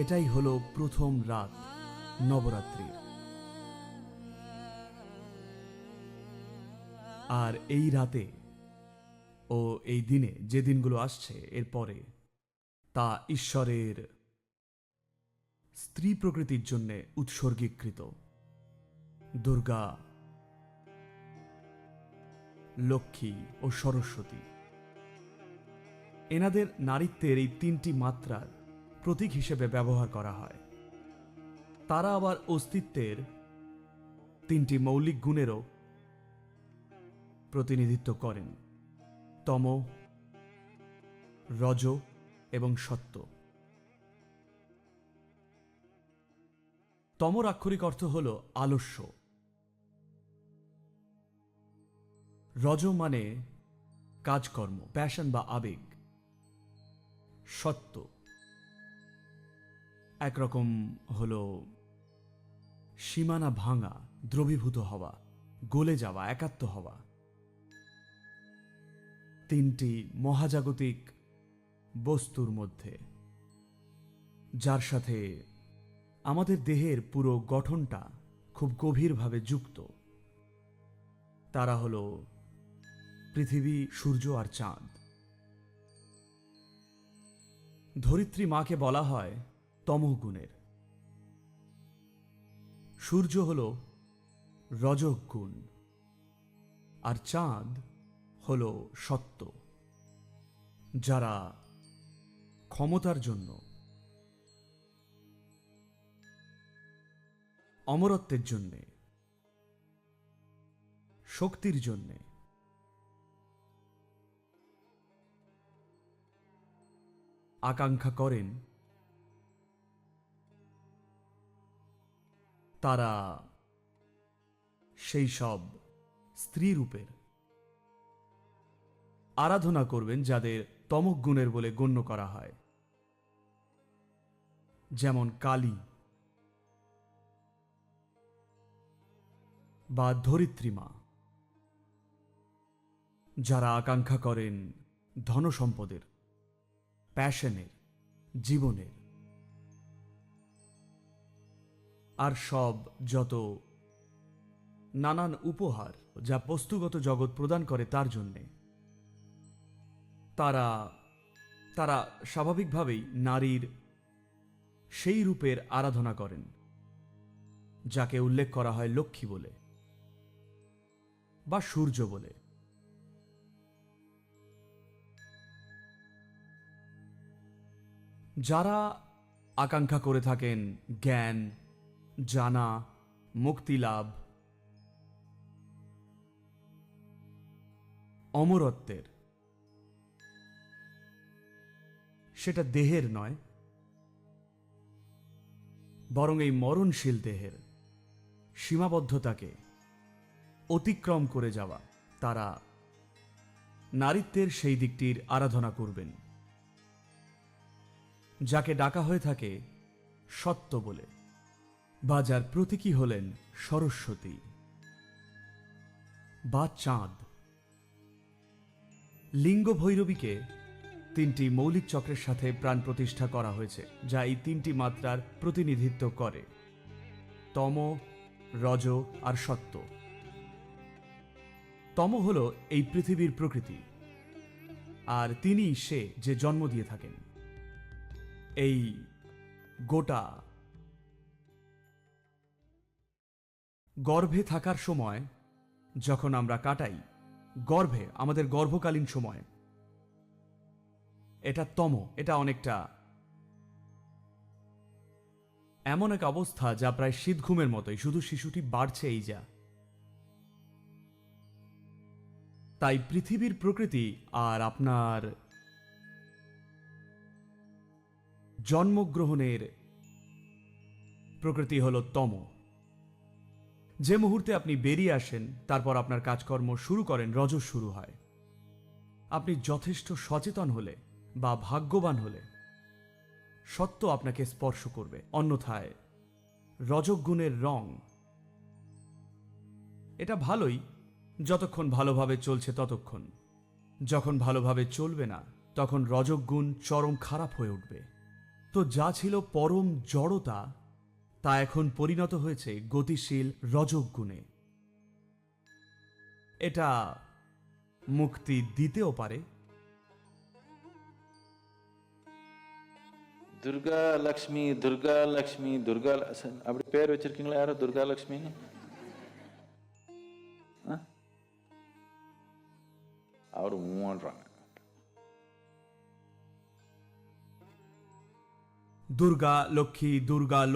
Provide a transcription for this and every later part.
এটাই হলো প্রথম রাত নবরাত্রির। আর এই রাতে ও এই দিনে যে দিনগুলো আসছে এরপরে, তা ঈশ্বরের স্ত্রী প্রকৃতির জন্য উৎসর্গীকৃত। দুর্গা, লক্ষ্মী ও সরস্বতী, এনাদের নারীত্বের এই তিনটি মাত্রার প্রতীক হিসেবে ব্যবহার করা হয়। তারা আবার অস্তিত্বের তিনটি মৌলিক গুণেরও প্রতিনিধিত্ব করেন: তম, রজ এবং সত্য। তমর আক্ষরিক অর্থ হল আলস্য, রজ মানে কাজকর্ম, প্যাশন বা আবেগ, সত্য একরকম হল সীমানা ভাঙা, দ্রবীভূত হওয়া, গলে যাওয়া, একাত্ম হওয়া। তিনটি মহাজাগতিক বস্তুর মধ্যে, যার সাথে আমাদের দেহের পুরো গঠনটা খুব গভীরভাবে যুক্ত, তারা হল পৃথিবী, সূর্য আর চাঁদ। ধরিত্রী মাকে বলা হয় তমগুণের, সূর্য হল রজগুণ, আর চাঁদ হল সত্য, যারা ক্ষমতার জন্য, অমরত্বের জন্যে, শক্তির জন্যে, আকাঙ্ক্ষা করেন। তারা সেই সব স্ত্রী রূপের আরাধনা করবেন যাদের তমক গুণের বলে গণ্য করা হয়, যেমন কালী বা ধরিত্রী মা, যারা আকাঙ্ক্ষা করেন ধনসম্পদের, প্যাশনের, জীবনের, আর সব যত নানান উপহার যা বস্তুগত জগৎ প্রদান করে তার জন্যে। তারা তারা স্বাভাবিকভাবেই নারীর সেই রূপের আরাধনা করেন যাকে উল্লেখ করা হয় লক্ষ্মী বলে বা সূর্য বলে। যারা আকাঙ্ক্ষা করে থাকেন জ্ঞান, জানা, মুক্তিলাভ, অমরত্বের, সেটা দেহের নয়, বরং এই মরণশীল দেহের সীমাবদ্ধতাকে অতিক্রম করে যাওয়া, তারা নারীত্বের সেই দিকটির আরাধনা করবেন, যাকে ডাকা হয়ে থাকে সত্য বলে, বা যার প্রতীকী হলেন সরস্বতী বা চাঁদ। লিঙ্গ ভৈরবীকে তিনটি মৌলিক চক্রের সাথে প্রাণ প্রতিষ্ঠা করা হয়েছে, যা এই তিনটি মাত্রার প্রতিনিধিত্ব করে: তম, রজ আর সত্য। তম হল এই পৃথিবীর প্রকৃতি, আর তিনি সে যে জন্ম দিয়ে থাকেন। এই গোটা গর্ভে থাকার সময় যখন আমরা কাটাই, গর্ভে আমাদের গর্ভকালীন সময়, এটা তম, এটা অনেকটা এমন এক অবস্থা যা প্রায় শীত ঘুমের মতোই, শুধু শিশুটি বাড়ছে এই যা। তাই পৃথিবীর প্রকৃতি আর আপনার জন্মগ্রহণের প্রকৃতি হল তম। যে মুহূর্তে আপনি বেরিয়ে আসেন, তারপর আপনার কাজকর্ম শুরু করেন, রজ শুরু হয়। আপনি যথেষ্ট সচেতন হলে বা ভাগ্যবান হলে সত্য আপনাকে স্পর্শ করবে, অন্যথায় রজগুণের রং। এটা ভালোই যতক্ষণ ভালোভাবে চলছে ততক্ষণ, যখন ভালোভাবে চলবে না তখন রজগুণ চরম খারাপ হয়ে উঠবে। তো যা ছিল পরম জড়তা তা এখন পরিণত হয়েছে গতিশীল রজোগুণে। এটা মুক্তি দিতেও পারে। துர்கா லக்ஷ்மி துர்கா லக்ஷ்மி துர்கா அப்படி பேர் வச்சிருக்கீங்களா யாரோ துர்கா லக்ஷ்மின்னு? அவர் மூன்றாங்க. দুর্গা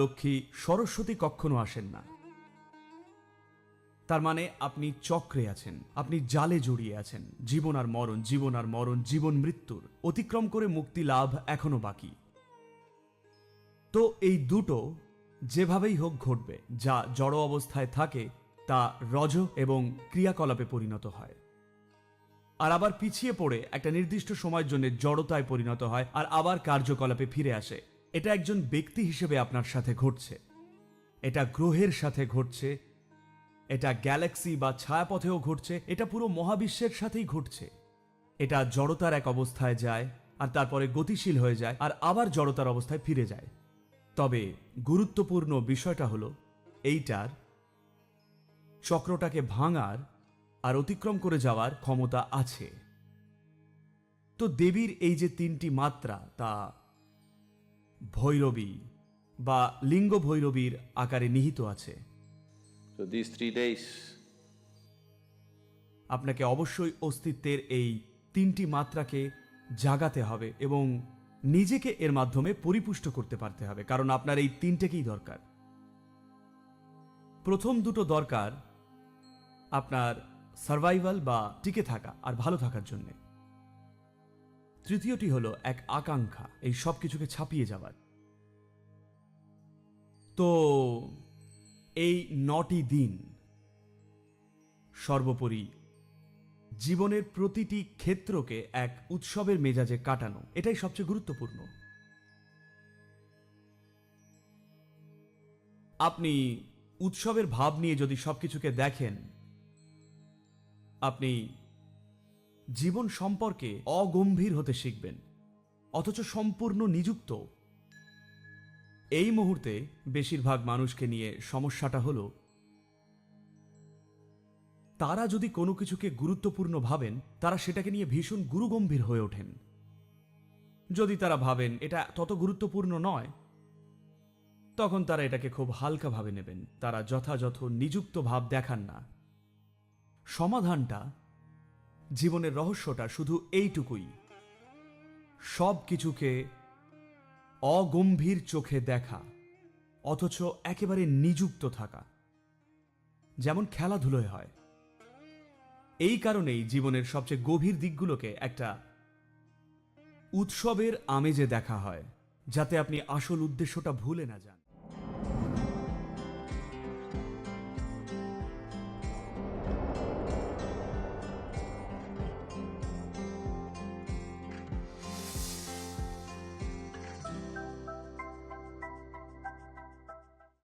লক্ষ্মী সরস্বতী কখনো আসেন না। তার মানে আপনি চক্রে আছেন, আপনি জালে জড়িয়ে আছেন। জীবন আর মরণ, জীবন মৃত্যুর অতিক্রম করে মুক্তি লাভ এখনো বাকি। তো এই দুটো যেভাবেই হোক ঘটবে। যা জড় অবস্থায় থাকে তা রজ এবং ক্রিয়াকলাপে পরিণত হয়, আর আবার পিছিয়ে পড়ে একটা নির্দিষ্ট সময়ের জন্য জড়তায় পরিণত হয়, আর আবার কার্যকলাপে ফিরে আসে। এটা একজন ব্যক্তি হিসেবে আপনার সাথে ঘটছে, এটা গ্রহের সাথে ঘটছে, এটা গ্যালাক্সি বা ছায়াপথেও ঘটছে, এটা পুরো মহাবিশ্বের সাথেই ঘটছে। এটা জড়তার এক অবস্থায় যায়, আর তারপরে গতিশীল হয়ে যায়, আর আবার জড়তার অবস্থায় ফিরে যায়। তবে গুরুত্বপূর্ণ বিষয়টা হলো এইটার চক্রটাকে ভাঙার আর অতিক্রম করে যাওয়ার ক্ষমতা আছে। তো দেবীর এই যে তিনটি মাত্রা, তা ভৈরবী বা লিঙ্গ ভৈরবীর আকারে নিহিত আছে। So these 3 days, আপনাকে অবশ্যই অস্তিত্বের এই তিনটি মাত্রাকে জাগাতে হবে এবং নিজেকে এর মাধ্যমে পরিপুষ্ট করতে পারতে হবে, কারণ আপনার এই তিনটেকেই দরকার। প্রথম দুটো দরকার আপনার সার্ভাইভাল বা টিকে থাকা আর ভালো থাকার জন্য। তৃতীয়টি হলো এক আকাঙ্ক্ষা, এই সব কিছুকে ছাপিয়ে যাওয়ার। তো এই 9টি দিন সর্বোপরি জীবনের প্রতিটি ক্ষেত্রকে এক উৎসবের মেজাজে কাটানো, এটাই সবচেয়ে গুরুত্বপূর্ণ। আপনি উৎসবের ভাব নিয়ে যদি সবকিছুকে দেখেন, আপনি জীবন সম্পর্কে অগম্ভীর হতে শিখবেন, অথচ সম্পূর্ণ নিযুক্ত। এই মুহূর্তে বেশিরভাগ মানুষকে নিয়ে সমস্যাটা হলো, তারা যদি কোনো কিছুকে গুরুত্বপূর্ণ ভাবেন, তারা সেটাকে নিয়ে ভীষণ গুরুগম্ভীর হয়ে ওঠেন। যদি তারা ভাবেন এটা তত গুরুত্বপূর্ণ নয়, তখন তারা এটাকে খুব হালকা ভাবে নেবেন। তারা যথাযথ নিযুক্ত ভাব দেখান না। সমাধানটা, জীবনের রহস্যটা শুধু এইটুকুই: সব কিছুকে অগম্ভীর চোখে দেখা, অথচ একেবারে নিযুক্ত থাকা, যেমন খেলাধুলোয় হয়। এই কারণেই জীবনের সবচেয়ে গভীর দিকগুলোকে একটা উৎসবের আমেজে দেখা হয়, যাতে আপনি আসল উদ্দেশ্যটা ভুলে না যান।